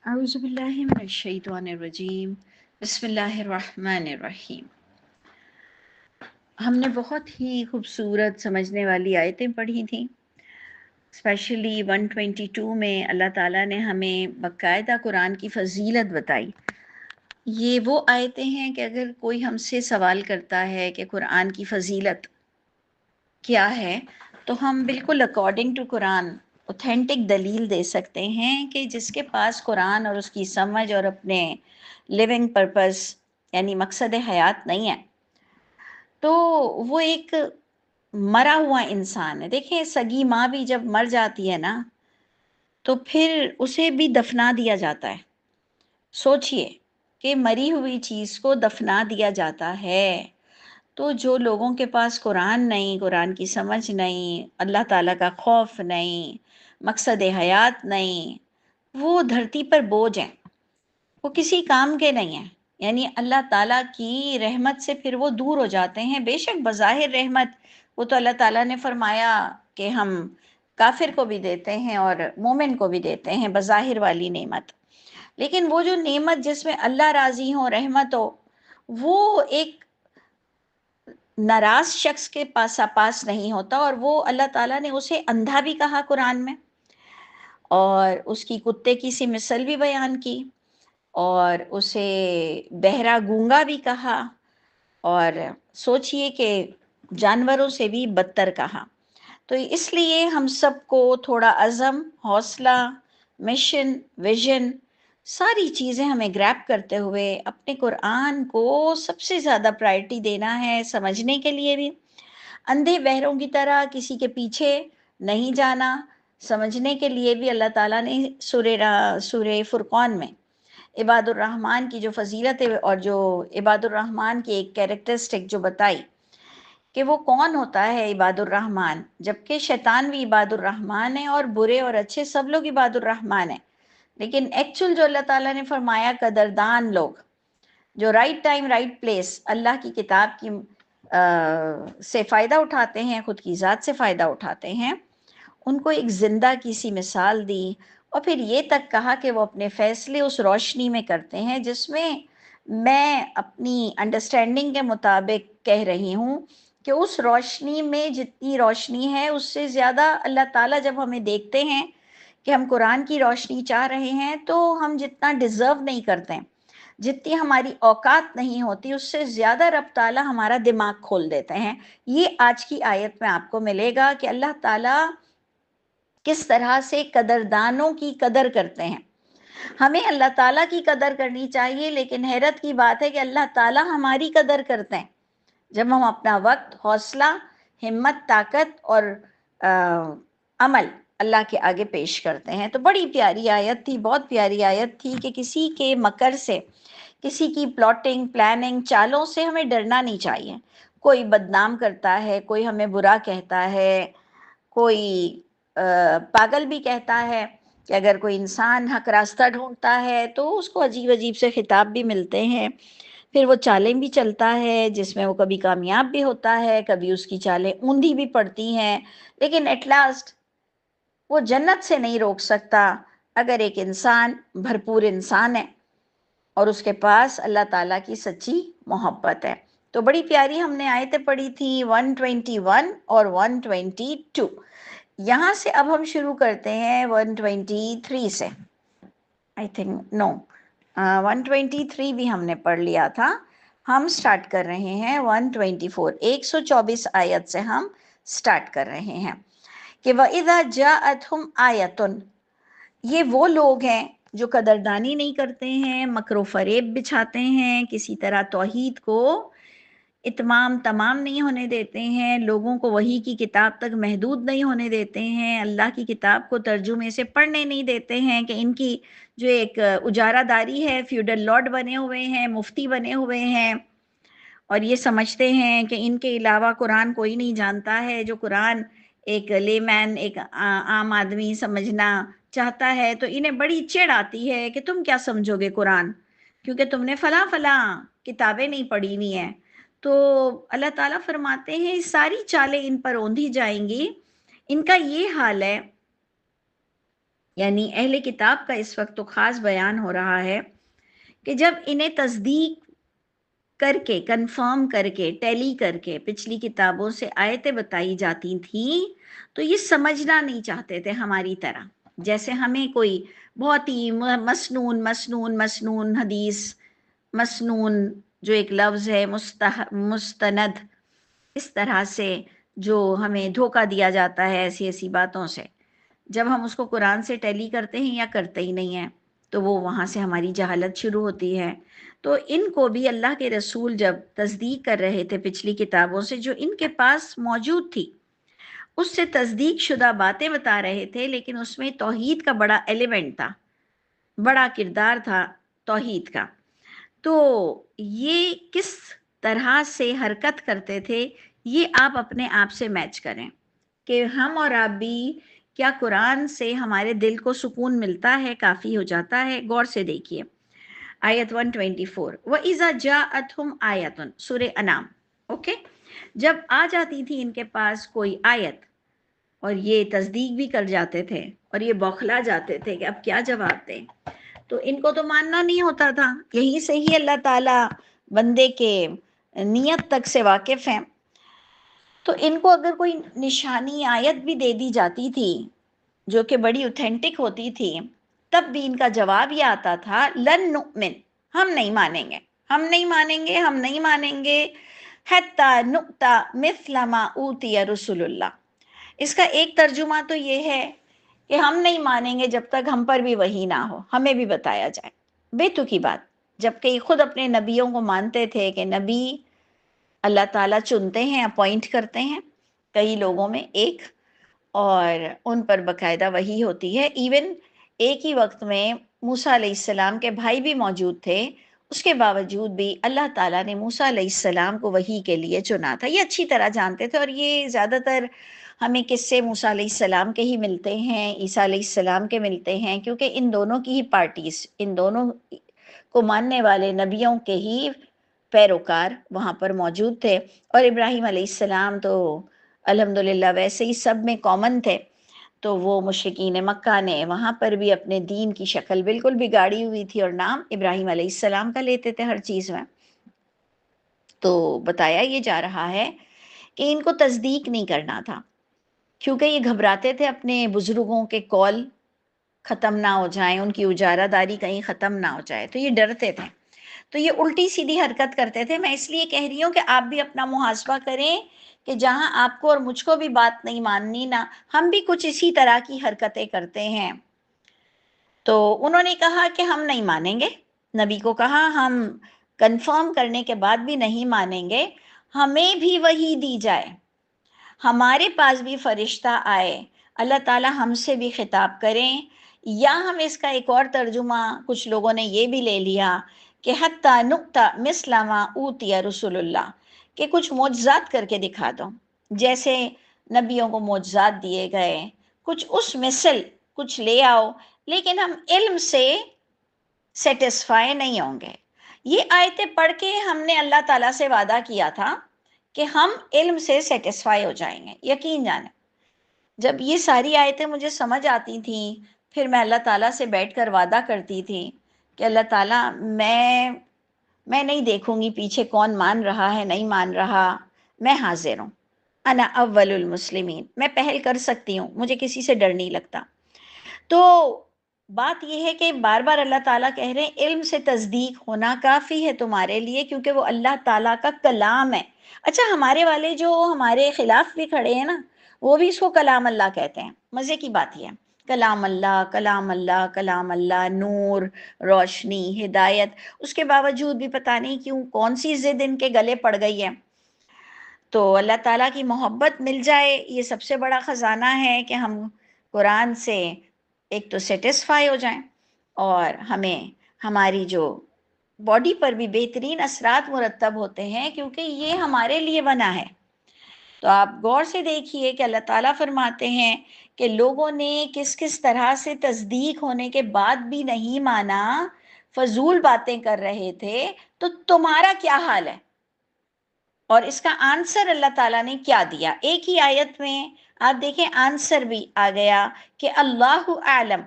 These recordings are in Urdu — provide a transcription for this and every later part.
اعوذ باللہ من الشیطان الرجیم بسم اللہ الرحمن الرحیم۔ ہم نے بہت ہی خوبصورت سمجھنے والی آیتیں پڑھی تھیں، اسپیشلی 122 میں اللہ تعالیٰ نے ہمیں باقاعدہ قرآن کی فضیلت بتائی۔ یہ وہ آیتیں ہیں کہ اگر کوئی ہم سے سوال کرتا ہے کہ قرآن کی فضیلت کیا ہے تو ہم بالکل اکارڈنگ ٹو قرآن اوتھینٹک دلیل دے سکتے ہیں کہ جس کے پاس قرآن اور اس کی سمجھ اور اپنے لیونگ پرپس یعنی مقصد حیات نہیں ہے تو وہ ایک مرا ہوا انسان ہے۔ دیکھیں سگی ماں بھی جب مر جاتی ہے نا تو پھر اسے بھی دفنا دیا جاتا ہے۔ سوچئے کہ مری ہوئی چیز کو دفنا دیا جاتا ہے، تو جو لوگوں کے پاس قرآن نہیں، قرآن کی سمجھ نہیں، اللہ تعالیٰ کا خوف نہیں، مقصد حیات نہیں، وہ دھرتی پر بوجھ ہیں، وہ کسی کام کے نہیں ہیں۔ یعنی اللہ تعالیٰ کی رحمت سے پھر وہ دور ہو جاتے ہیں۔ بے شک بظاہر رحمت وہ تو اللہ تعالیٰ نے فرمایا کہ ہم کافر کو بھی دیتے ہیں اور مومن کو بھی دیتے ہیں بظاہر والی نعمت، لیکن وہ جو نعمت جس میں اللہ راضی ہو، رحمت ہو، وہ ایک ناراض شخص کے پاس نہیں ہوتا، اور وہ اللہ تعالیٰ نے اسے اندھا بھی کہا قرآن میں، اور اس کی کتے کی سی مثل بھی بیان کی، اور اسے بہرا گونگا بھی کہا، اور سوچئے کہ جانوروں سے بھی بدتر کہا۔ تو اس لیے ہم سب کو تھوڑا عزم، حوصلہ، مشن، ویژن، ساری چیزیں ہمیں گریب کرتے ہوئے اپنے قرآن کو سب سے زیادہ پرائرٹی دینا ہے، سمجھنے کے لیے بھی اندھے بہروں کی طرح کسی کے پیچھے نہیں جانا، سمجھنے کے لیے بھی اللہ تعالیٰ نے سورہ فرقان میں عباد الرحمن کی جو فضیلت ہے اور جو عباد الرحمن کی ایک کیریکٹرسٹک جو بتائی کہ وہ کون ہوتا ہے عباد الرحمن، جبکہ شیطان بھی عباد الرحمن ہے اور برے اور اچھے سب لوگ عباد الرحمن ہیں، لیکن ایکچول جو اللہ تعالیٰ نے فرمایا قدردان لوگ جو رائٹ ٹائم رائٹ پلیس اللہ کی کتاب کی سے فائدہ اٹھاتے ہیں، خود کی ذات سے فائدہ اٹھاتے ہیں، ان کو ایک زندہ کی سی مثال دی، اور پھر یہ تک کہا کہ وہ اپنے فیصلے اس روشنی میں کرتے ہیں جس میں اپنی انڈرسٹینڈنگ کے مطابق کہہ رہی ہوں کہ اس روشنی میں جتنی روشنی ہے اس سے زیادہ اللہ تعالیٰ جب ہمیں دیکھتے ہیں کہ ہم قرآن کی روشنی چاہ رہے ہیں تو ہم جتنا ڈیزرو نہیں کرتے، جتنی ہماری اوقات نہیں ہوتی، اس سے زیادہ رب تعالیٰ ہمارا دماغ کھول دیتے ہیں۔ یہ آج کی آیت میں آپ کو ملے گا کہ اللہ تعالیٰ کس طرح سے قدردانوں کی قدر کرتے ہیں۔ ہمیں اللہ تعالیٰ کی قدر کرنی چاہیے، لیکن حیرت کی بات ہے کہ اللہ تعالیٰ ہماری قدر کرتے ہیں جب ہم اپنا وقت، حوصلہ، ہمت، طاقت اور عمل اللہ کے آگے پیش کرتے ہیں۔ تو بڑی پیاری آیت تھی، بہت پیاری آیت تھی کہ کسی کے مکر سے، کسی کی پلاٹنگ، پلاننگ، چالوں سے ہمیں ڈرنا نہیں چاہیے۔ کوئی بدنام کرتا ہے، کوئی ہمیں برا کہتا ہے، کوئی پاگل بھی کہتا ہے کہ اگر کوئی انسان حق راستہ ڈھونڈتا ہے تو اس کو عجیب عجیب سے خطاب بھی ملتے ہیں، پھر وہ چالیں بھی چلتا ہے جس میں وہ کبھی کامیاب بھی ہوتا ہے، کبھی اس کی چالیں اوندھی بھی پڑتی ہیں، لیکن ایٹ لاسٹ وہ جنت سے نہیں روک سکتا اگر ایک انسان بھرپور انسان ہے اور اس کے پاس اللہ تعالیٰ کی سچی محبت ہے۔ تو بڑی پیاری ہم نے آیتیں پڑھی تھی 121 اور 122۔ یہاں سے اب ہم شروع کرتے ہیں 123 سے، آئی تھنک نو 123 بھی ہم نے پڑھ لیا تھا، ہم سٹارٹ کر رہے ہیں 124، 124 آیت سے ہم سٹارٹ کر رہے ہیں کہ وَإِذَا جَاءَتْهُمْ آیَةٌ، یہ وہ لوگ ہیں جو قدردانی نہیں کرتے ہیں، مکر و فریب بچھاتے ہیں، کسی طرح توحید کو اتمام تمام نہیں ہونے دیتے ہیں، لوگوں کو وحی کی کتاب تک محدود نہیں ہونے دیتے ہیں، اللہ کی کتاب کو ترجمے سے پڑھنے نہیں دیتے ہیں، کہ ان کی جو ایک اجارہ داری ہے، فیوڈل لارڈ بنے ہوئے ہیں، مفتی بنے ہوئے ہیں، اور یہ سمجھتے ہیں کہ ان کے علاوہ قرآن کوئی نہیں جانتا ہے، جو قرآن ایک لے مین، ایک عام آدمی سمجھنا چاہتا ہے، تو انہیں بڑی چڑ آتی ہے کہ تم کیا سمجھو گے قرآن، کیونکہ تم نے فلاں فلاں کتابیں نہیں پڑھی ہوئی ہیں۔ تو اللہ تعالیٰ فرماتے ہیں ساری چالیں ان پر اوندھی جائیں گی، ان کا یہ حال ہے، یعنی اہل کتاب کا اس وقت تو خاص بیان ہو رہا ہے کہ جب انہیں تصدیق کر کے، کنفرم کر کے، ٹیلی کر کے پچھلی کتابوں سے آیتیں بتائی جاتی تھیں تو یہ سمجھنا نہیں چاہتے تھے ہماری طرح، جیسے ہمیں کوئی بہت ہی مسنون مسنون مسنون حدیث، مسنون جو ایک لفظ ہے، مستند، اس طرح سے جو ہمیں دھوکہ دیا جاتا ہے ایسی ایسی باتوں سے، جب ہم اس کو قرآن سے ٹیلی کرتے ہیں یا کرتے ہی نہیں ہیں تو وہ وہاں سے ہماری جہالت شروع ہوتی ہے۔ تو ان کو بھی اللہ کے رسول جب تصدیق کر رہے تھے پچھلی کتابوں سے جو ان کے پاس موجود تھی، اس سے تصدیق شدہ باتیں بتا رہے تھے، لیکن اس میں توحید کا بڑا ایلیمنٹ تھا، بڑا کردار تھا توحید کا۔ تو یہ کس طرح سے حرکت کرتے تھے یہ آپ اپنے آپ سے میچ کریں کہ ہم اور آپ بھی کیا قرآن سے ہمارے دل کو سکون ملتا ہے، کافی ہو جاتا ہے؟ غور سے دیکھیے آیت 124، وَإِذَا جَاءَتْهُمْ آیَةٌ، سورہ انعام، اوکے، جب آ جاتی تھی ان کے پاس کوئی آیت اور یہ تصدیق بھی کر جاتے تھے اور یہ بوکھلا جاتے تھے کہ اب کیا جواب دیں، تو ان کو تو ماننا نہیں ہوتا تھا۔ یہیں سے ہی اللہ تعالیٰ بندے کے نیت تک سے واقف ہیں۔ تو ان کو اگر کوئی نشانی آیت بھی دے دی جاتی تھی جو کہ بڑی اوتھینٹک ہوتی تھی، تب بھی ان کا جواب یہ آتا تھا، لن نؤمن، ہم نہیں مانیں گے، ہم نہیں مانیں گے، ہم نہیں مانیں گے، حتی نؤتی مثل ما اوتی رسول اللہ۔ اس کا ایک ترجمہ تو یہ ہے کہ ہم نہیں مانیں گے جب تک ہم پر بھی وحی نہ ہو، ہمیں بھی بتایا جائے۔ بے تکی بات، جبکہ یہ خود اپنے نبیوں کو مانتے تھے کہ نبی اللہ تعالیٰ چنتے ہیں، اپوائنٹ کرتے ہیں کئی لوگوں میں ایک، اور ان پر باقاعدہ وحی ہوتی ہے۔ ایون ایک ہی وقت میں موسیٰ علیہ السلام کے بھائی بھی موجود تھے، اس کے باوجود بھی اللہ تعالیٰ نے موسیٰ علیہ السلام کو وحی کے لیے چنا تھا۔ یہ اچھی طرح جانتے تھے، اور یہ زیادہ تر ہمیں قصے موسیٰ علیہ السلام کے ہی ملتے ہیں، عیسیٰ علیہ السلام کے ملتے ہیں، کیونکہ ان دونوں کی ہی پارٹیز، ان دونوں کو ماننے والے نبیوں کے ہی پیروکار وہاں پر موجود تھے۔ اور ابراہیم علیہ السلام تو الحمدللہ ویسے ہی سب میں کامن تھے، تو وہ مشرکین مکہ نے وہاں پر بھی اپنے دین کی شکل بالکل بگاڑی ہوئی تھی اور نام ابراہیم علیہ السلام کا لیتے تھے ہر چیز میں۔ تو بتایا یہ جا رہا ہے کہ ان کو تصدیق نہیں کرنا تھا، کیونکہ یہ گھبراتے تھے اپنے بزرگوں کے قول ختم نہ ہو جائیں، ان کی اجارہ داری کہیں ختم نہ ہو جائے، تو یہ ڈرتے تھے، تو یہ الٹی سیدھی حرکت کرتے تھے۔ میں اس لیے کہہ رہی ہوں کہ آپ بھی اپنا محاسبہ کریں کہ جہاں آپ کو اور مجھ کو بھی بات نہیں ماننی نا، ہم بھی کچھ اسی طرح کی حرکتیں کرتے ہیں۔ تو انہوں نے کہا کہ ہم نہیں مانیں گے، نبی کو کہا ہم کنفرم کرنے کے بعد بھی نہیں مانیں گے، ہمیں بھی وحی دی جائے، ہمارے پاس بھی فرشتہ آئے، اللہ تعالیٰ ہم سے بھی خطاب کریں، یا ہم اس کا ایک اور ترجمہ کچھ لوگوں نے یہ بھی لے لیا کہ حتی نؤتی مثل ما اوتی رسول اللہ، کہ کچھ معجزات کر کے دکھا دو، جیسے نبیوں کو معجزات دیے گئے، کچھ اس مثل کچھ لے آؤ، لیکن ہم علم سے سیٹسفائی نہیں ہوں گے۔ یہ آیتیں پڑھ کے ہم نے اللہ تعالیٰ سے وعدہ کیا تھا کہ ہم علم سے سیٹسفائی ہو جائیں گے، یقین جانیں۔ جب یہ ساری آیتیں مجھے سمجھ آتی تھیں، پھر میں اللہ تعالیٰ سے بیٹھ کر وعدہ کرتی تھی کہ اللہ تعالیٰ میں نہیں دیکھوں گی پیچھے کون مان رہا ہے نہیں مان رہا، میں حاضر ہوں، انا اول المسلمین، میں پہل کر سکتی ہوں، مجھے کسی سے ڈر نہیں لگتا۔ تو بات یہ ہے کہ بار بار اللہ تعالیٰ کہہ رہے ہیں علم سے تصدیق ہونا کافی ہے تمہارے لیے، کیونکہ وہ اللہ تعالیٰ کا کلام ہے۔ اچھا، ہمارے والے جو ہمارے خلاف بھی کھڑے ہیں نا، وہ بھی اس کو کلام اللہ کہتے ہیں۔ مزے کی بات یہ ہے، کلام اللہ، کلام اللہ، کلام اللہ، نور، روشنی، ہدایت، اس کے باوجود بھی پتہ نہیں کیوں کون سی ضد ان کے گلے پڑ گئی ہے۔ تو اللہ تعالیٰ کی محبت مل جائے، یہ سب سے بڑا خزانہ ہے کہ ہم قرآن سے ایک تو سیٹسفائی ہو جائیں، اور ہمیں ہماری جو باڈی پر بھی بہترین اثرات مرتب ہوتے ہیں، کیونکہ یہ ہمارے لیے بنا ہے۔ تو آپ غور سے دیکھیے کہ اللہ تعالیٰ فرماتے ہیں کہ لوگوں نے کس کس طرح سے تصدیق ہونے کے بعد بھی نہیں مانا، فضول باتیں کر رہے تھے، تو تمہارا کیا حال ہے؟ اور اس کا آنسر اللہ تعالیٰ نے کیا دیا؟ ایک ہی آیت میں آپ دیکھیں آنسر بھی آ گیا کہ اللہ اعلم،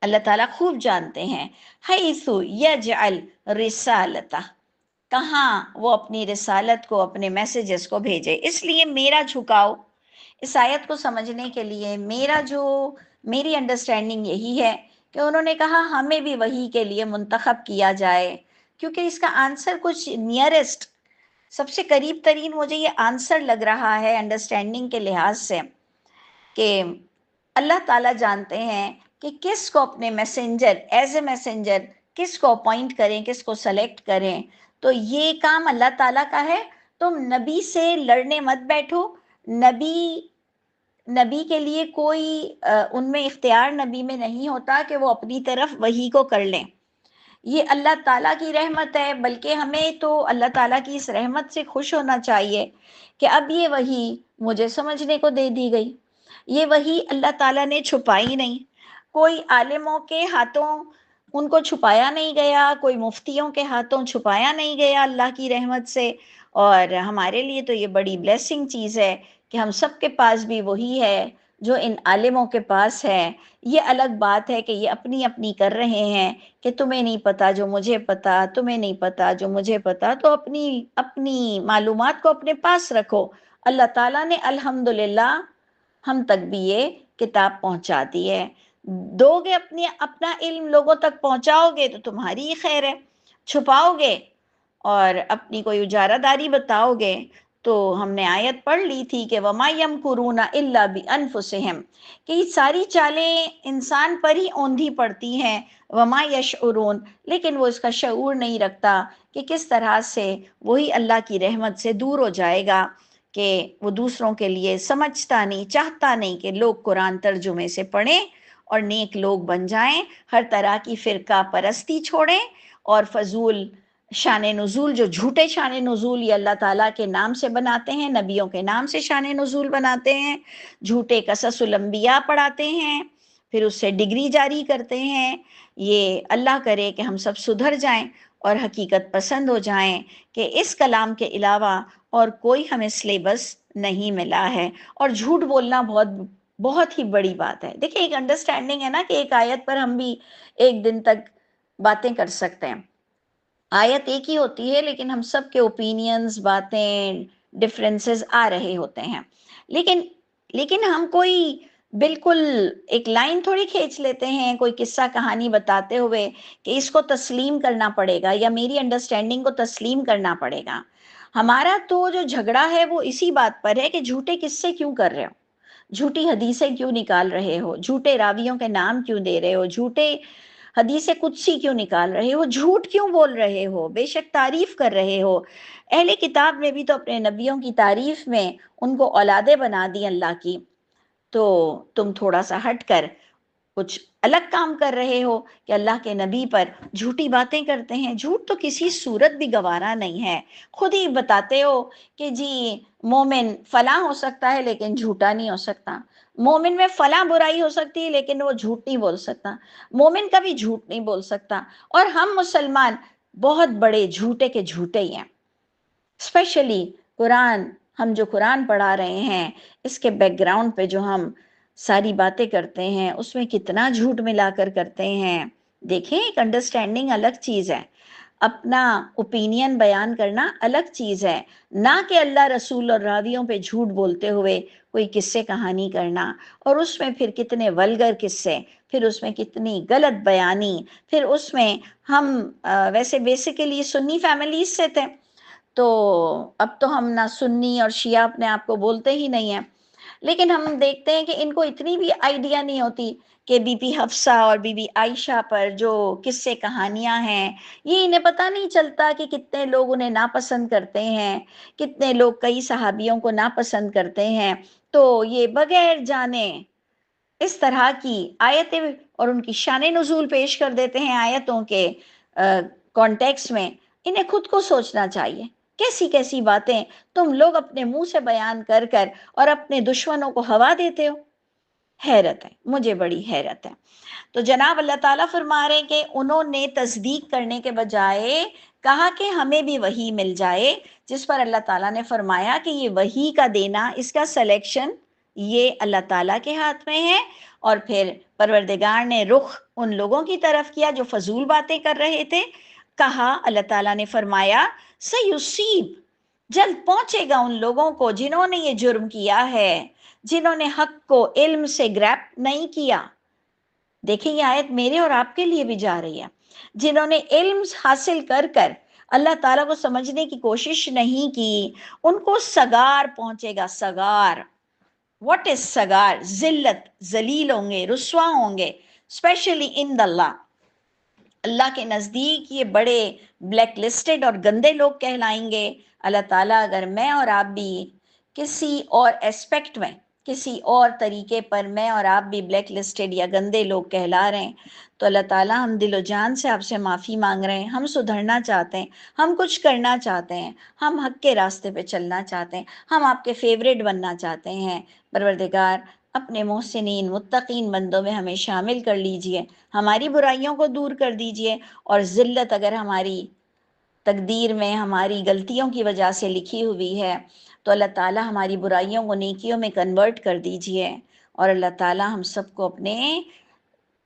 اللہ تعالیٰ خوب جانتے ہیں حیث یجعل رسالتہ، کہاں وہ اپنی رسالت کو، اپنے میسیجز کو بھیجے۔ اس لیے میرا جھکاؤ اس آیت کو سمجھنے کے لیے، میری انڈرسٹینڈنگ یہی ہے کہ انہوں نے کہا ہمیں بھی وحی کے لیے منتخب کیا جائے، کیونکہ اس کا آنسر کچھ نیئرسٹ، سب سے قریب ترین مجھے یہ آنسر لگ رہا ہے انڈرسٹینڈنگ کے لحاظ سے، کہ اللہ تعالیٰ جانتے ہیں کہ کس کو اپنے میسنجر، ایز اے میسنجر کس کو اپوائنٹ کریں، کس کو سلیکٹ کریں۔ تو یہ کام اللہ تعالیٰ کا ہے، تم نبی سے لڑنے مت بیٹھو۔ نبی کے لیے کوئی ان میں اختیار نبی میں نہیں ہوتا کہ وہ اپنی طرف وحی کو کر لیں، یہ اللہ تعالیٰ کی رحمت ہے، بلکہ ہمیں تو اللہ تعالیٰ کی اس رحمت سے خوش ہونا چاہیے کہ اب یہ وحی مجھے سمجھنے کو دے دی گئی، یہ وحی اللہ تعالیٰ نے چھپائی نہیں، کوئی عالموں کے ہاتھوں ان کو چھپایا نہیں گیا، کوئی مفتیوں کے ہاتھوں چھپایا نہیں گیا اللہ کی رحمت سے۔ اور ہمارے لیے تو یہ بڑی بلیسنگ چیز ہے کہ ہم سب کے پاس بھی وہی ہے جو ان عالموں کے پاس ہے۔ یہ الگ بات ہے کہ یہ اپنی اپنی کر رہے ہیں کہ تمہیں نہیں پتا جو مجھے پتا، تمہیں نہیں پتا جو مجھے پتا، تو اپنی معلومات کو اپنے پاس رکھو۔ اللہ تعالیٰ نے الحمدللہ ہم تک بھی یہ کتاب پہنچا دی ہے۔ دو گے اپنا علم لوگوں تک پہنچاؤ گے تو تمہاری ہی خیر ہے، چھپاؤ گے اور اپنی کوئی اجارہ داری بتاؤ گے تو ہم نے آیت پڑھ لی تھی کہ وَمَا يَمْكُرُونَ إِلَّا بِأَنفُسِهِمْ، کہ یہ ساری چالیں انسان پر ہی اوندھی پڑتی ہیں، وَمَا يَشْعُرُونَ، لیکن وہ اس کا شعور نہیں رکھتا کہ کس طرح سے وہی اللہ کی رحمت سے دور ہو جائے گا، کہ وہ دوسروں کے لیے سمجھتا نہیں، چاہتا نہیں کہ لوگ قرآن ترجمے سے پڑھیں اور نیک لوگ بن جائیں، ہر طرح کی فرقہ پرستی چھوڑیں اور فضول شان نزول، جو جھوٹے شان نزول یہ اللہ تعالیٰ کے نام سے بناتے ہیں، نبیوں کے نام سے شان نزول بناتے ہیں، جھوٹے قصص الانبیاء پڑھاتے ہیں، پھر اس سے ڈگری جاری کرتے ہیں۔ یہ اللہ کرے کہ ہم سب سدھر جائیں اور حقیقت پسند ہو جائیں کہ اس کلام کے علاوہ اور کوئی ہمیں سلیبس نہیں ملا ہے، اور جھوٹ بولنا بہت بہت ہی بڑی بات ہے۔ دیکھیں ایک انڈرسٹینڈنگ ہے نا کہ ایک آیت پر ہم بھی ایک دن تک باتیں کر سکتے ہیں، آیت ایک ہی ہوتی ہے لیکن ہم سب کے اوپینینز، باتیں، ڈفرینسز آ رہے ہوتے ہیں، لیکن ہم کوئی بالکل ایک لائن تھوڑی کھینچ لیتے ہیں کوئی قصہ کہانی بتاتے ہوئے کہ اس کو تسلیم کرنا پڑے گا یا میری انڈرسٹینڈنگ کو تسلیم کرنا پڑے گا۔ ہمارا تو جو جھگڑا ہے وہ اسی بات پر ہے کہ جھوٹے قصے کیوں کر رہے ہو، جھوٹی حدیثیں کیوں نکال رہے ہو، جھوٹے راویوں کے نام کیوں دے رہے ہو، جھوٹے حدیث قدسی کیوں نکال رہے ہو، جھوٹ کیوں بول رہے ہو، بے شک تعریف کر رہے ہو۔ اہل کتاب نے بھی تو اپنے نبیوں کی تعریف میں ان کو اولادیں بنا دی اللہ کی، تو تم تھوڑا سا ہٹ کر کچھ الگ کام کر رہے ہو کہ اللہ کے نبی پر جھوٹی باتیں کرتے ہیں۔ جھوٹ تو کسی صورت بھی گوارا نہیں ہے، خود ہی بتاتے ہو کہ جی مومن فلاں ہو سکتا ہے لیکن جھوٹا نہیں ہو سکتا، مومن میں فلاں برائی ہو سکتی ہے لیکن وہ جھوٹ نہیں بول سکتا، مومن کبھی جھوٹ نہیں بول سکتا، اور ہم مسلمان بہت بڑے جھوٹے کے جھوٹے ہی ہیں۔ اسپیشلی قرآن، ہم جو قرآن پڑھا رہے ہیں اس کے بیک گراؤنڈ پہ جو ہم ساری باتیں کرتے ہیں اس میں کتنا جھوٹ ملا کر کرتے ہیں۔ دیکھیں ایک انڈرسٹینڈنگ الگ چیز ہے، اپنا اوپینین بیان کرنا الگ چیز ہے، نہ کہ اللہ رسول اور راویوں پہ جھوٹ بولتے ہوئے کوئی قصے کہانی کرنا، اور اس میں پھر کتنے ولگر قصے، پھر اس میں کتنی غلط بیانی، پھر اس میں ہم ویسے بیسیکلی سنی فیملیز سے تھے، تو اب تو ہم نہ سنی اور شیعہ اپنے آپ کو بولتے ہی نہیں ہیں، لیکن ہم دیکھتے ہیں کہ ان کو اتنی بھی آئیڈیا نہیں ہوتی کہ بی بی حفصہ اور بی بی عائشہ پر جو قصے کہانیاں ہیں، یہ انہیں پتہ نہیں چلتا کہ کتنے لوگ انہیں ناپسند کرتے ہیں، کتنے لوگ کئی صحابیوں کو ناپسند کرتے ہیں، تو یہ بغیر جانے اس طرح کی آیتیں اور ان کی شان نزول پیش کر دیتے ہیں آیتوں کے کانٹیکس میں۔ انہیں خود کو سوچنا چاہیے، کیسی کیسی باتیں تم لوگ اپنے منہ سے بیان کر کر اور اپنے دشمنوں کو ہوا دیتے ہو۔ حیرت ہے، مجھے بڑی حیرت ہے۔ تو جناب اللہ تعالیٰ فرما رہے ہیں کہ انہوں نے تصدیق کرنے کے بجائے کہا کہ ہمیں بھی وحی مل جائے، جس پر اللہ تعالیٰ نے فرمایا کہ یہ وحی کا دینا، اس کا سلیکشن یہ اللہ تعالیٰ کے ہاتھ میں ہے، اور پھر پروردگار نے رخ ان لوگوں کی طرف کیا جو فضول باتیں کر رہے تھے. کہا، اللہ تعالیٰ نے فرمایا سیصیب، جلد پہنچے گا ان لوگوں کو جنہوں نے یہ جرم کیا ہے، جنہوں نے حق کو علم سے گریپ نہیں کیا. دیکھیں یہ آیت میرے اور آپ کے لیے بھی جا رہی ہے. جنہوں نے علم حاصل کر کر اللہ تعالیٰ کو سمجھنے کی کوشش نہیں کی، ان کو سگار پہنچے گا. سگار، واٹ از سگار؟ ذلت، ذلیل ہوں گے، رسوا ہوں گے. اسپیشلی ان اللہ، اللہ کے نزدیک یہ بڑے بلیک لسٹڈ اور گندے لوگ کہلائیں گے. اللہ تعالیٰ اگر میں اور آپ بھی کسی اور ایسپیکٹ میں، کسی اور طریقے پر میں اور آپ بھی بلیک لسٹڈ یا گندے لوگ کہلا رہے ہیں، تو اللہ تعالیٰ ہم دل و جان سے آپ سے معافی مانگ رہے ہیں. ہم سدھرنا چاہتے ہیں، ہم کچھ کرنا چاہتے ہیں، ہم حق کے راستے پہ چلنا چاہتے ہیں، ہم آپ کے فیوریٹ بننا چاہتے ہیں. پروردگار اپنے محسنین متقین بندوں میں ہمیں شامل کر لیجئے، ہماری برائیوں کو دور کر دیجئے، اور ذلت اگر ہماری تقدیر میں ہماری غلطیوں کی وجہ سے لکھی ہوئی ہے تو اللہ تعالیٰ ہماری برائیوں کو نیکیوں میں کنورٹ کر دیجئے، اور اللہ تعالیٰ ہم سب کو اپنے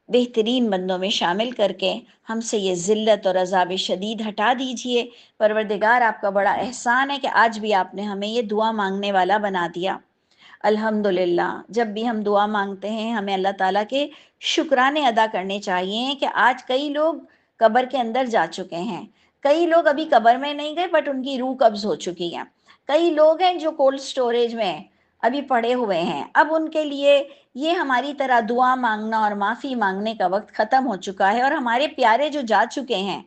بہترین بندوں میں شامل کر کے ہم سے یہ ذلت اور عذاب شدید ہٹا دیجئے. پروردگار آپ کا بڑا احسان ہے کہ آج بھی آپ نے ہمیں یہ دعا مانگنے والا بنا دیا. الحمدللہ جب بھی ہم دعا مانگتے ہیں ہمیں اللہ تعالیٰ کے شکرانے ادا کرنے چاہیے کہ آج کئی لوگ قبر کے اندر جا چکے ہیں، کئی لوگ ابھی قبر میں نہیں گئے بٹ ان کی روح قبض ہو چکی ہے، کئی لوگ ہیں جو کولڈ سٹوریج میں ابھی پڑے ہوئے ہیں. اب ان کے لیے یہ ہماری طرح دعا مانگنا اور معافی مانگنے کا وقت ختم ہو چکا ہے، اور ہمارے پیارے جو جا چکے ہیں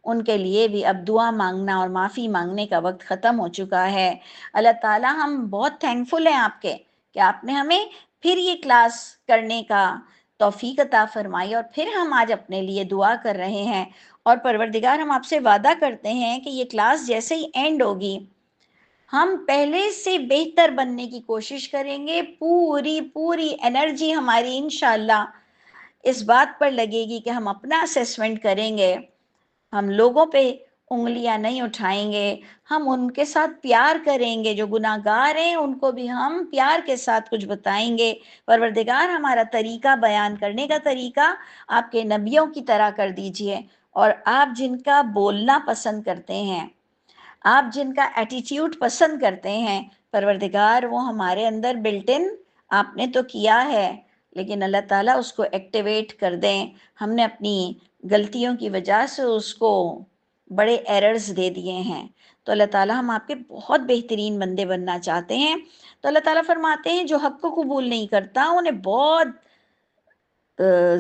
ان کے لیے بھی اب دعا مانگنا اور معافی مانگنے کا وقت ختم ہو چکا ہے. اللہ تعالیٰ ہم بہت تھینکفل ہیں آپ کے کہ آپ نے ہمیں پھر یہ کلاس کرنے کا توفیق عطا فرمائی، اور پھر ہم آج اپنے لیے دعا کر رہے ہیں. اور پروردگار ہم آپ سے وعدہ کرتے ہیں کہ یہ کلاس جیسے ہی اینڈ ہوگی ہم پہلے سے بہتر بننے کی کوشش کریں گے. پوری انرجی ہماری انشاءاللہ اس بات پر لگے گی کہ ہم اپنا اسیسمنٹ کریں گے، ہم لوگوں پہ انگلیاں نہیں اٹھائیں گے، ہم ان کے ساتھ پیار کریں گے، جو گناہ گار ہیں ان کو بھی ہم پیار کے ساتھ کچھ بتائیں گے. پروردگار ہمارا طریقہ بیان کرنے کا طریقہ آپ کے نبیوں کی طرح کر دیجئے، اور آپ جن کا بولنا پسند کرتے ہیں، آپ جن کا ایٹیٹیوڈ پسند کرتے ہیں، پروردگار وہ ہمارے اندر بلٹ ان آپ نے تو کیا ہے، لیکن اللہ تعالیٰ اس کو ایکٹیویٹ کر دیں. ہم نے اپنی غلطیوں کی وجہ سے اس کو بڑے ایررز دے دیے ہیں. تو اللہ تعالیٰ ہم آپ کے بہت بہترین بندے بننا چاہتے ہیں. تو اللہ تعالیٰ فرماتے ہیں جو حق کو قبول نہیں کرتا انہیں بہت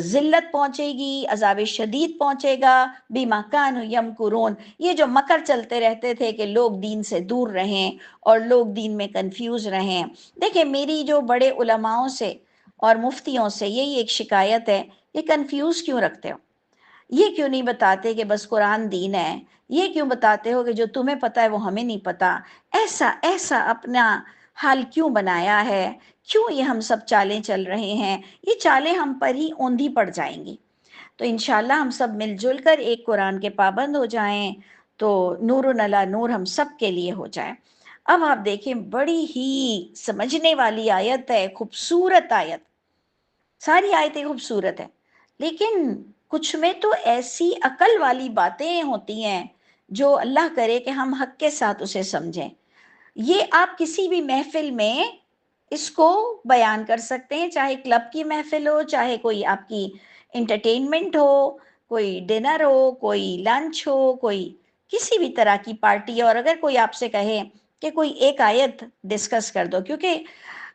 ذلت پہنچے گی، عذاب شدید پہنچے گا. بما کانوا یمکرون، یہ جو مکر چلتے رہتے تھے کہ لوگ دین سے دور رہیں اور لوگ دین میں کنفیوز رہیں. دیکھیں میری جو بڑے علماؤں سے اور مفتیوں سے یہی ایک شکایت ہے، یہ کنفیوز کیوں رکھتے ہو؟ یہ کیوں نہیں بتاتے کہ بس قرآن دین ہے؟ یہ کیوں بتاتے ہو کہ جو تمہیں پتہ ہے وہ ہمیں نہیں پتہ؟ ایسا اپنا حال کیوں بنایا ہے؟ کیوں یہ ہم سب چالیں چل رہے ہیں؟ یہ چالیں ہم پر ہی اوندھی پڑ جائیں گی. تو انشاءاللہ ہم سب مل جل کر ایک قرآن کے پابند ہو جائیں تو نور علی نور ہم سب کے لیے ہو جائے. اب آپ دیکھیں بڑی ہی سمجھنے والی آیت ہے، خوبصورت آیت. ساری آیتیں خوبصورت ہیں لیکن کچھ میں تو ایسی عقل والی باتیں ہوتی ہیں جو اللہ کرے کہ ہم حق کے ساتھ اسے سمجھیں. یہ آپ کسی بھی محفل میں اس کو بیان کر سکتے ہیں، چاہے کلب کی محفل ہو، چاہے کوئی آپ کی انٹرٹینمنٹ ہو، کوئی ڈنر ہو، کوئی لنچ ہو، کوئی کسی بھی طرح کی پارٹی. اور اگر کوئی آپ سے کہے کہ کوئی ایک آیت ڈسکس کر دو، کیونکہ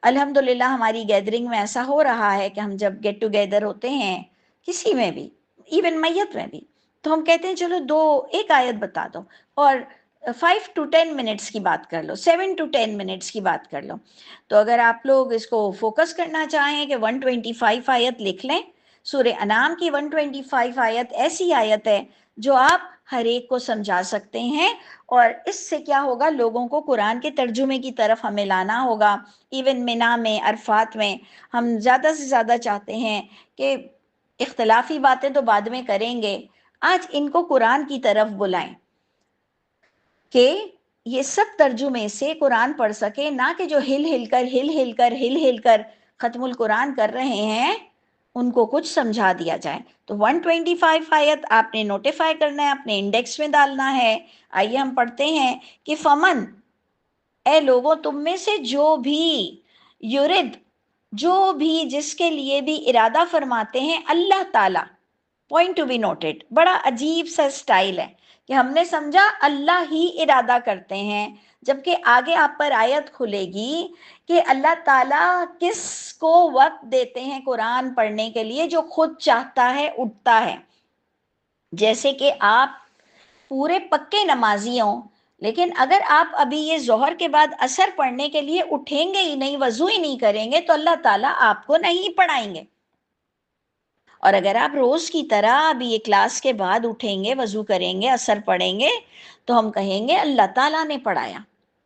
الحمدللہ ہماری گیدرنگ میں ایسا ہو رہا ہے کہ ہم جب گیٹ ٹوگیدر ہوتے ہیں کسی میں بھی، ایون میت میں بھی، تو ہم کہتے ہیں چلو ایک آیت بتا دو، اور 5 to 10 منٹس کی بات کر لو، 7 to 10 منٹس کی بات کر لو. تو اگر آپ لوگ اس کو فوکس کرنا چاہیں کہ 125 آیت لکھ لیں. سورہ انعام کی 125 آیت ایسی آیت ہے جو آپ ہر ایک کو سمجھا سکتے ہیں، اور اس سے کیا ہوگا، لوگوں کو قرآن کے ترجمے کی طرف ہمیں لانا ہوگا. ایون منا میں، عرفات میں ہم زیادہ سے زیادہ چاہتے ہیں کہ اختلافی باتیں تو بعد میں کریں گے، آج ان کو قرآن کی طرف بلائیں کہ یہ سب ترجمے سے قرآن پڑھ سکے، نہ کہ جو ہل ہل کر ختم القرآن کر رہے ہیں ان کو کچھ سمجھا دیا جائے. تو 125 آیت آپ نے نوٹیفائی کرنا ہے، اپنے انڈیکس میں ڈالنا ہے. آئیے ہم پڑھتے ہیں کہ فمن، اے لوگوں تم میں سے جو بھی، یورد، جو بھی، جس کے لیے بھی ارادہ فرماتے ہیں اللہ تعالیٰ. پوائنٹ ٹو بی نوٹڈ، بڑا عجیب سا اسٹائل ہے کہ ہم نے سمجھا اللہ ہی ارادہ کرتے ہیں، جبکہ آگے آپ پر آیت کھلے گی کہ اللہ تعالیٰ کس کو وقت دیتے ہیں قرآن پڑھنے کے لیے؟ جو خود چاہتا ہے اٹھتا ہے. جیسے کہ آپ پورے پکے نمازی ہوں، لیکن اگر آپ ابھی یہ ظہر کے بعد عصر پڑھنے کے لیے اٹھیں گے ہی نہیں، وضو ہی نہیں کریں گے، تو اللہ تعالیٰ آپ کو نہیں پڑھائیں گے. اور اگر آپ روز کی طرح ابھی یہ کلاس کے بعد اٹھیں گے، وضو کریں گے، عصر پڑھیں گے، تو ہم کہیں گے اللہ تعالیٰ نے پڑھایا.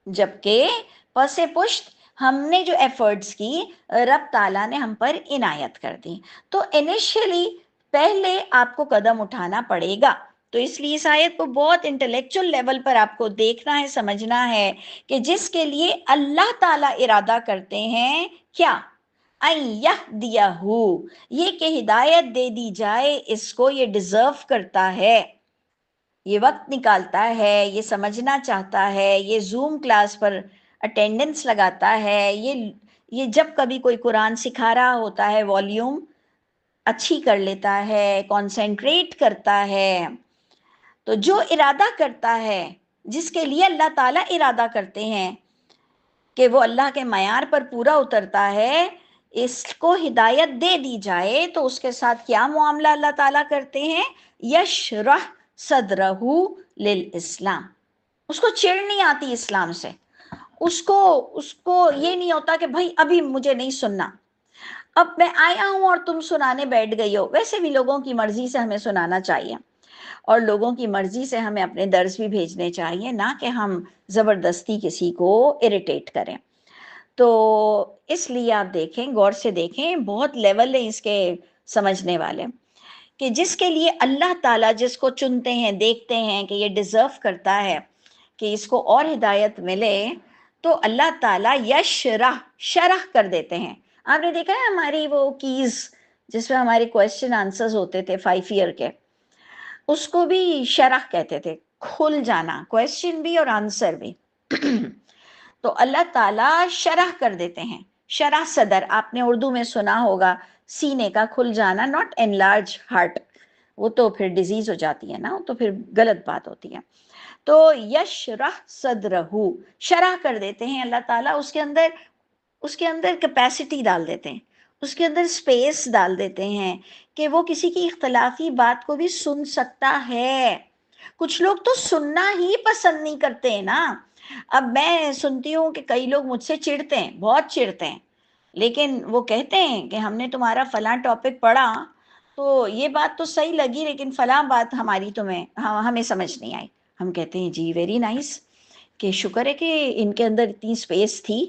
جبکہ پس پشت ہم نے جو ایفرٹس کی، رب تعالیٰ نے ہم پر عنایت کر دی. تو انیشیلی پہلے آپ کو قدم اٹھانا پڑے گا. تو اس لیے اس آیت کو بہت انٹلیکچول لیول پر آپ کو دیکھنا ہے، سمجھنا ہے کہ جس کے لیے اللہ تعالیٰ ارادہ کرتے ہیں کیا؟ یہ کہ ہدایت دے دی جائے اس کو، یہ ڈیزرو کرتا ہے، یہ وقت نکالتا ہے، یہ سمجھنا چاہتا ہے، یہ زوم کلاس پر اٹینڈنس لگاتا ہے، یہ جب کبھی کوئی قرآن سکھا رہا ہوتا ہے والیوم اچھی کر لیتا ہے، کانسنٹریٹ کرتا ہے. تو جو ارادہ کرتا ہے، جس کے لیے اللہ تعالیٰ ارادہ کرتے ہیں کہ وہ اللہ کے معیار پر پورا اترتا ہے، اس کو ہدایت دے دی جائے، تو اس کے ساتھ کیا معاملہ اللہ تعالیٰ کرتے ہیں؟ یشرح صدرہ للاسلام. اس کو چڑ نہیں آتی اسلام سے، اس کو یہ نہیں ہوتا کہ بھائی ابھی مجھے نہیں سننا، اب میں آیا ہوں اور تم سنانے بیٹھ گئی ہو. ویسے بھی لوگوں کی مرضی سے ہمیں سنانا چاہیے، اور لوگوں کی مرضی سے ہمیں اپنے درس بھی بھیجنے چاہیے، نہ کہ ہم زبردستی کسی کو اریٹیٹ کریں. تو اس لیے آپ دیکھیں، غور سے دیکھیں، بہت لیول ہے اس کے سمجھنے والے، کہ جس کے لیے اللہ تعالیٰ جس کو چنتے ہیں، دیکھتے ہیں کہ یہ ڈیزرو کرتا ہے کہ اس کو اور ہدایت ملے، تو اللہ تعالیٰ شرح کر دیتے ہیں. آپ نے دیکھا ہے ہماری وہ کیز جس میں ہمارے کویسچن آنسرز ہوتے تھے 5 ایئر کے، اس کو بھی شرح کہتے تھے، کھل جانا، کویسچن بھی اور آنسر بھی. تو اللہ تعالیٰ شرح کر دیتے ہیں. شرح صدر آپ نے اردو میں سنا ہوگا، سینے کا کھل جانا، ناٹ انلارج ہارٹ، وہ تو پھر ڈیزیز ہو جاتی ہے نا، تو پھر غلط بات ہوتی ہے. تو یشرح صدرہ، شرح کر دیتے ہیں اللہ تعالیٰ، اس کے اندر کیپیسٹی ڈال دیتے ہیں، اس کے اندر سپیس ڈال دیتے ہیں کہ وہ کسی کی اختلافی بات کو بھی سن سکتا ہے. کچھ لوگ تو سننا ہی پسند نہیں کرتے ہیں نا. اب میں سنتی ہوں کہ کئی لوگ مجھ سے چڑھتے ہیں، بہت چڑھتے ہیں، لیکن وہ کہتے ہیں کہ ہم نے تمہارا فلاں ٹاپک پڑھا تو یہ بات تو صحیح لگی، لیکن فلاں بات ہمیں سمجھ نہیں آئی. ہم کہتے ہیں جی ویری نائس، کہ شکر ہے کہ ان کے اندر اتنی سپیس تھی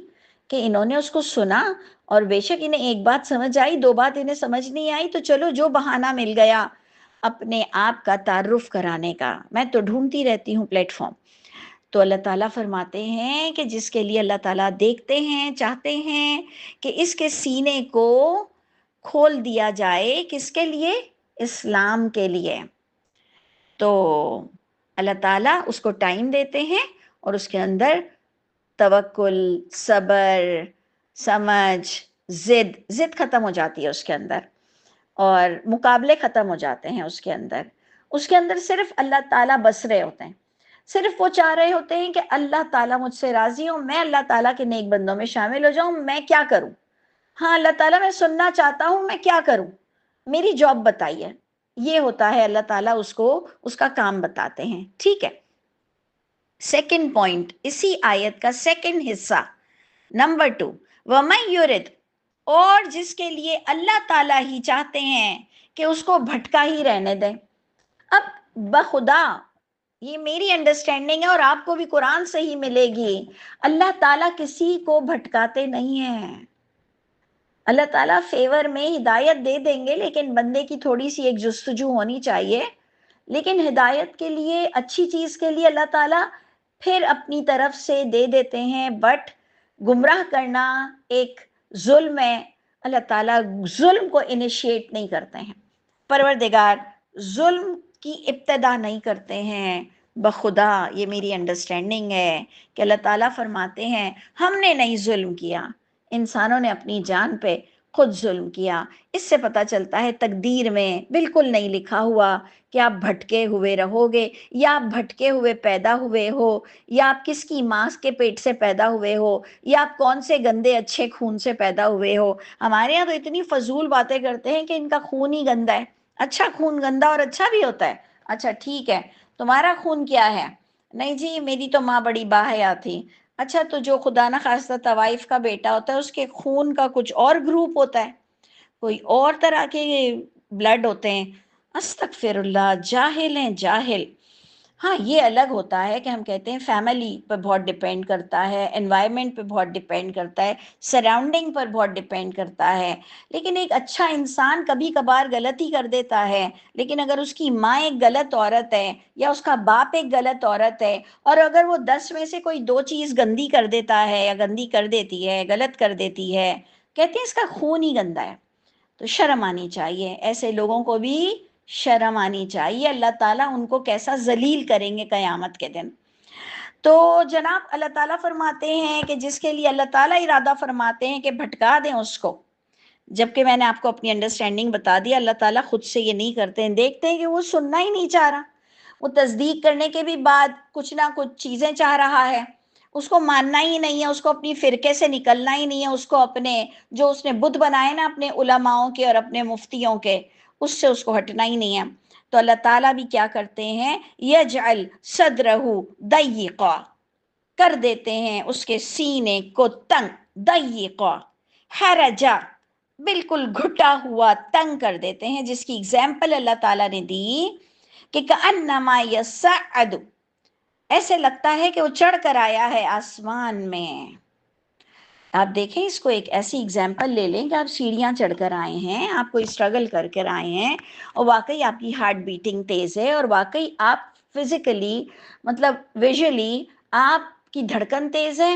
کہ انہوں نے اس کو سنا، اور بے شک انہیں ایک بات سمجھ آئی، 2 بات انہیں سمجھ نہیں آئی، تو چلو جو بہانہ مل گیا اپنے آپ کا تعارف کرانے کا. میں تو ڈھونڈتی رہتی ہوں پلیٹ فارم. تو اللہ تعالیٰ فرماتے ہیں کہ جس کے لیے اللہ تعالیٰ دیکھتے ہیں، چاہتے ہیں کہ اس کے سینے کو کھول دیا جائے، کس کے لیے؟ اسلام کے لیے. تو اللہ تعالیٰ اس کو ٹائم دیتے ہیں، اور اس کے اندر توکل، صبر، سمجھ، ضد ختم ہو جاتی ہے اس کے اندر، اور مقابلے ختم ہو جاتے ہیں اس کے اندر صرف اللہ تعالیٰ بس رہے ہوتے ہیں. صرف وہ چاہ رہے ہوتے ہیں کہ اللہ تعالیٰ مجھ سے راضی ہوں، میں اللہ تعالیٰ کے نیک بندوں میں شامل ہو جاؤں. میں کیا کروں؟ ہاں اللہ تعالیٰ میں سننا چاہتا ہوں، میں کیا کروں؟ میری جاب بتائیے. یہ ہوتا ہے اللہ تعالیٰ اس کو اس کا کام بتاتے ہیں. ٹھیک ہے. سیکنڈ پوائنٹ، اسی آیت کا سیکنڈ حصہ، نمبر 2، وَمَن يُرِدْ، اور جس کے لیے اللہ تعالیٰ ہی چاہتے ہیں کہ اس کو بھٹکا ہی رہنے دیں. اب بخدا یہ میری انڈرسٹینڈنگ ہے، اور آپ کو بھی قرآن سے ہی ملے گی، اللہ تعالیٰ کسی کو بھٹکاتے نہیں ہیں. اللہ تعالیٰ فیور میں ہدایت دے دیں گے، لیکن بندے کی تھوڑی سی ایک جستجو ہونی چاہیے. لیکن ہدایت کے لیے، اچھی چیز کے لیے اللہ تعالیٰ پھر اپنی طرف سے دے دیتے ہیں، بٹ گمراہ کرنا ایک ظلم ہے، اللہ تعالیٰ ظلم کو انیشیٹ نہیں کرتے ہیں، پروردگار ظلم کی ابتدا نہیں کرتے ہیں بخدا۔ یہ میری انڈرسٹینڈنگ ہے کہ اللہ تعالیٰ فرماتے ہیں ہم نے نہیں ظلم کیا، انسانوں نے اپنی جان پہ خود ظلم کیا۔ اس سے پتہ چلتا ہے تقدیر میں بالکل نہیں لکھا ہوا کہ آپ بھٹکے ہوئے رہو گے، یا آپ بھٹکے ہوئے پیدا ہوئے ہو، یا آپ کس کی ماں کے پیٹ سے پیدا ہوئے ہو، یا آپ کون سے گندے اچھے خون سے پیدا ہوئے ہو۔ ہمارے یہاں تو اتنی فضول باتیں کرتے ہیں کہ ان کا خون ہی گندا ہے۔ اچھا خون گندا اور اچھا بھی ہوتا ہے؟ اچھا ٹھیک ہے، تمہارا خون کیا ہے؟ نہیں جی میری تو ماں بڑی باحیا تھی۔ اچھا تو جو خدا نہ خواستہ طوائف کا بیٹا ہوتا ہے اس کے خون کا کچھ اور گروپ ہوتا ہے، کوئی اور طرح کے بلڈ ہوتے ہیں۔ استغفر اللہ، جاہل ہیں جاہل۔ ہاں یہ الگ ہوتا ہے کہ ہم کہتے ہیں فیملی پہ بہت ڈیپینڈ کرتا ہے، انوائرمنٹ پہ بہت ڈیپینڈ کرتا ہے، سراؤنڈنگ پر بہت ڈیپینڈ کرتا ہے، لیکن ایک اچھا انسان کبھی کبھار غلطی کر دیتا ہے، لیکن اگر اس کی ماں ایک غلط عورت ہے یا اس کا باپ ایک غلط عورت ہے، اور اگر وہ 10 میں سے کوئی 2 چیز گندی کر دیتا ہے یا گندی کر دیتی ہے، غلط کر دیتی ہے، کہتے ہیں اس کا خون ہی گندا ہے۔ تو شرم آنی چاہیے، ایسے لوگوں کو بھی شرم آنی چاہیے، اللہ تعالیٰ ان کو کیسا ذلیل کریں گے قیامت کے دن۔ تو جناب اللہ تعالیٰ فرماتے ہیں کہ جس کے لیے اللہ تعالیٰ ارادہ فرماتے ہیں کہ بھٹکا دیں اس کو، جبکہ میں نے آپ کو اپنی انڈرسٹینڈنگ بتا دیا، اللہ تعالیٰ خود سے یہ نہیں کرتے ہیں، دیکھتے ہیں کہ وہ سننا ہی نہیں چاہ رہا، وہ تصدیق کرنے کے بھی بعد کچھ نہ کچھ چیزیں چاہ رہا ہے، اس کو ماننا ہی نہیں ہے، اس کو اپنی فرقے سے نکلنا ہی نہیں ہے، اس کو اپنے جو اس نے بت بنائے نا اپنے علماؤں کے اور اپنے مفتیوں کے، اس سے اس کو ہٹنا ہی نہیں ہے۔ تو اللہ تعالیٰ بھی کیا کرتے ہیں، یجعل صدرہ ضیقا، کر دیتے ہیں اس کے سینے کو تنگ، ضیقا حرجا، بالکل گھٹا ہوا تنگ کر دیتے ہیں، جس کی اگزامپل اللہ تعالیٰ نے دی کہ کأنما یصعد، ایسے لگتا ہے کہ وہ چڑھ کر آیا ہے آسمان میں۔ آپ دیکھیں اس کو ایک ایسی اگزامپل لے لیں کہ آپ سیڑھیاں چڑھ کر آئے ہیں، آپ کو اسٹرگل کر کر آئے ہیں، اور واقعی آپ کی ہارٹ بیٹنگ تیز ہے، اور واقعی آپ فزیکلی مطلب ویژولی آپ کی دھڑکن تیز ہے،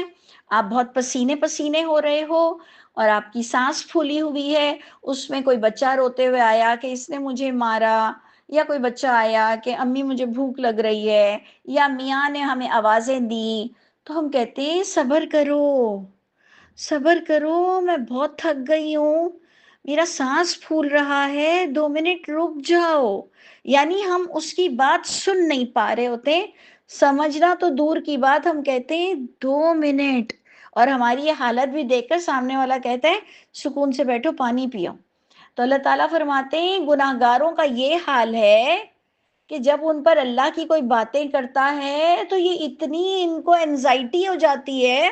آپ بہت پسینے پسینے ہو رہے ہو، اور آپ کی سانس پھولی ہوئی ہے، اس میں کوئی بچہ روتے ہوئے آیا کہ اس نے مجھے مارا، یا کوئی بچہ آیا کہ امی مجھے بھوک لگ رہی ہے، یا میاں نے ہمیں آوازیں دیں، تو ہم کہتے ہیں صبر کرو، صبر کرو، میں بہت تھک گئی ہوں، میرا سانس پھول رہا ہے، 2 منٹ رک جاؤ۔ یعنی ہم اس کی بات سن نہیں پا رہے ہوتے، سمجھنا تو دور کی بات، ہم کہتے ہیں 2 منٹ، اور ہماری یہ حالت بھی دیکھ کر سامنے والا کہتا ہے سکون سے بیٹھو پانی پیو۔ تو اللہ تعالیٰ فرماتے ہیں گناہگاروں کا یہ حال ہے کہ جب ان پر اللہ کی کوئی باتیں کرتا ہے تو یہ اتنی ان کو انزائٹی ہو جاتی ہے،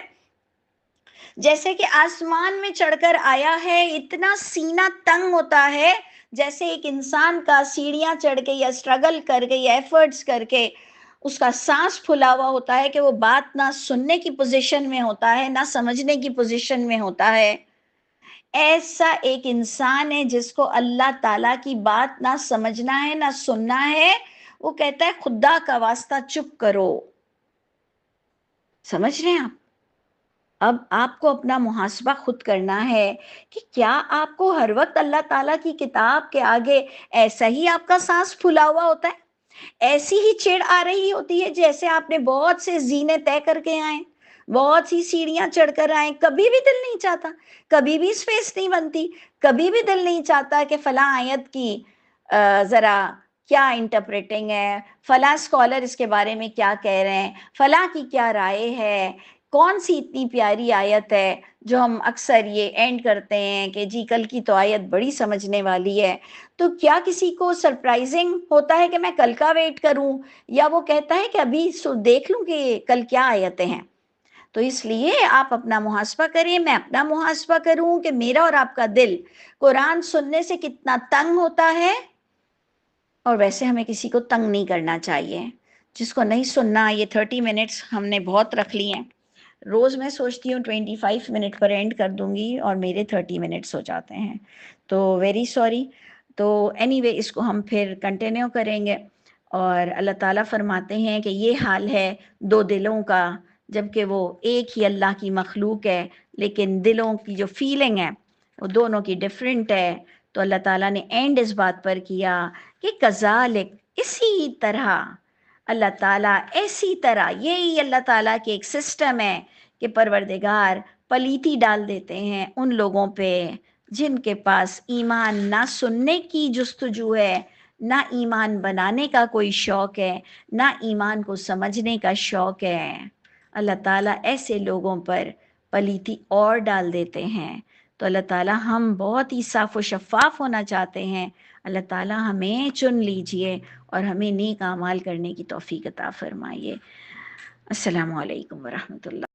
جیسے کہ آسمان میں چڑھ کر آیا ہے، اتنا سینہ تنگ ہوتا ہے، جیسے ایک انسان کا سیڑھیاں چڑھ کے یا اسٹرگل کر کے یا ایفرٹس کر کے اس کا سانس پھلا ہوا ہوتا ہے، کہ وہ بات نہ سننے کی پوزیشن میں ہوتا ہے نہ سمجھنے کی پوزیشن میں ہوتا ہے۔ ایسا ایک انسان ہے جس کو اللہ تعالیٰ کی بات نہ سمجھنا ہے نہ سننا ہے، وہ کہتا ہے خدا کا واسطہ چپ کرو۔ سمجھ رہے ہیں آپ؟ اب آپ کو اپنا محاسبہ خود کرنا ہے کہ کیا آپ کو ہر وقت اللہ تعالیٰ کی کتاب کے آگے ایسا ہی آپ کا سانس پھلا ہوا ہوتا ہے، ایسی ہی چڑ آ رہی ہوتی ہے جیسے آپ نے بہت سے زینے طے کر کے آئے، بہت سی سیڑھیاں چڑھ کر آئے، کبھی بھی دل نہیں چاہتا، کبھی بھی اسپیس نہیں بنتی، کبھی بھی دل نہیں چاہتا کہ فلاں آیت کی ذرا کیا انٹرپریٹنگ ہے، فلاں اسکالر اس کے بارے میں کیا کہہ رہے ہیں، فلاں کی کیا رائے ہے، کون سی اتنی پیاری آیت ہے جو ہم اکثر یہ اینڈ کرتے ہیں کہ جی کل کی تو آیت بڑی سمجھنے والی ہے۔ تو کیا کسی کو سرپرائزنگ ہوتا ہے کہ میں کل کا ویٹ کروں، یا وہ کہتا ہے کہ ابھی دیکھ لوں کہ کل کیا آیتیں ہیں؟ تو اس لیے آپ اپنا محاسبہ کریں، میں اپنا محاسبہ کروں کہ میرا اور آپ کا دل قرآن سننے سے کتنا تنگ ہوتا ہے، اور ویسے ہمیں کسی کو تنگ نہیں کرنا چاہیے۔ جس کو نہیں سننا، یہ 30 منٹس ہم نے بہت رکھ لی ہیں، روز میں سوچتی ہوں 25 منٹ پر اینڈ کر دوں گی اور میرے 30 منٹس ہو جاتے ہیں، تو ویری سوری۔ تو اینی وے اس کو ہم پھر کنٹینیو کریں گے، اور اللہ تعالیٰ فرماتے ہیں کہ یہ حال ہے 2 دلوں کا، جبکہ وہ ایک ہی اللہ کی مخلوق ہے، لیکن دلوں کی جو فیلنگ ہے وہ دونوں کی ڈفرینٹ ہے. تو اللہ تعالیٰ نے اینڈ اس بات پر کیا کہ کذالک، اسی طرح اللہ تعالیٰ ایسی طرح، یہی اللہ تعالیٰ کی ایک سسٹم ہے کہ پروردگار پلیتی ڈال دیتے ہیں ان لوگوں پہ جن کے پاس ایمان نہ سننے کی جستجو ہے، نہ ایمان بنانے کا کوئی شوق ہے، نہ ایمان کو سمجھنے کا شوق ہے. اللہ تعالیٰ ایسے لوگوں پر پلیتی اور ڈال دیتے ہیں. تو اللہ تعالیٰ ہم بہت ہی صاف و شفاف ہونا چاہتے ہیں. اللہ تعالیٰ ہمیں چن لیجئے اور ہمیں نیک اعمال کرنے کی توفیق عطا فرمائیے. السلام علیکم ورحمۃ اللہ.